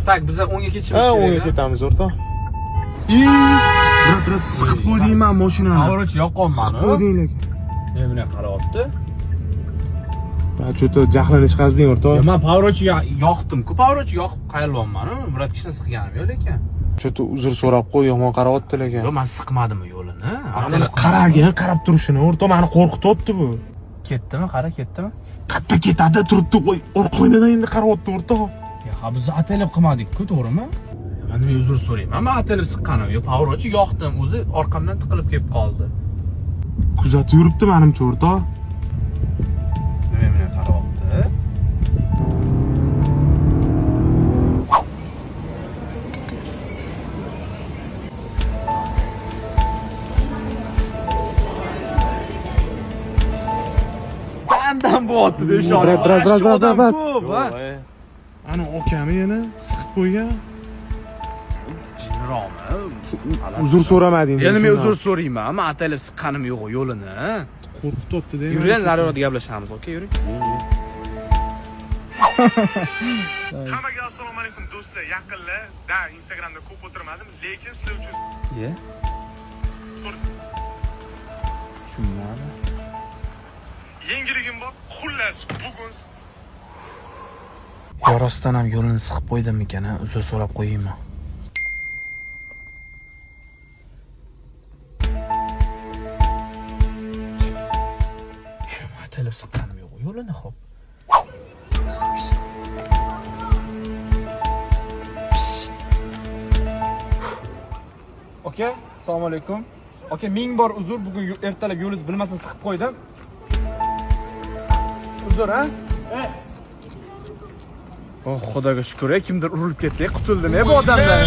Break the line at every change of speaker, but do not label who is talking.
Tak, biz o'ngga ketishimiz
Ha,
kerak.
o'ngga ketamiz o'rtoq. Brat, siqib qo'ydingmi mashinani?
Pavrochi yoqqanman-ku.
Qo'yding lekin.
Men buni qarayapti.
Ha, cho'ta jahlini chiqazding o'rtoq.
Men pavrochiga yoqdim-ku, pavrochi yoqib qayryapman-ku. Murat kishini siqganim yo'q lekin.
Cho'ta uzr so'rab qo'y, yomon qarayapti lekin.
Yo'q, men siqmadimmi yo'lini?
Ana qaragin, qarab turishini o'rtoq, meni qo'rqityapti bu.
Ketdimi? Qara, ketdimi?
Qatta ketadi, turibdi, qo'y. Orqa oynadan endi qarayapti o'rtoq.
Ha, biz atalib qilmadik-ku, to'g'rimi? Men nima uzr so'rayman? Men atalib siqqanim yo'q. Pavrochi yoqdim, o'zi orqamdan tiqilib kelib qoldi.
Kuzatib yuribdi menimcha o'rtoq.
Nima meni qarayapti? Bandan bo'yapti deb ishonib.
Brat. Ana okami yana siqib qo'ygan.
Jinromi?
Uzr so'ramading.
Endi men uzr so'rayman. Men atalib siqqanim yo'q yo'lini.
Qo'rqityapti deyman.
Yuring, nariroqda gaplashamiz, okey, yuring.
Hammaga assalomu alaykum do'stlar. Yaqinlar, Instagramda ko'p o'tirmadim, lekin sizlar uchun
Ye. Tushunmadim.
yangiligim bor. Xullas, bugun
Yo, rostdan ham yo'lini siqib qo'ydimmikan, uzr so'rab qo'yaymi? Atalib siqqanim yo'q yo'lini, xo'p. Okey, assalomu alaykum. Okey, ming bor uzr, bugun ertalab yo'lingizni bilmasdan siqib qo'ydim. Uzr, ha? Oh, xudoga shukr, kimdir urilib ketdi, qutuldim bu odamdan.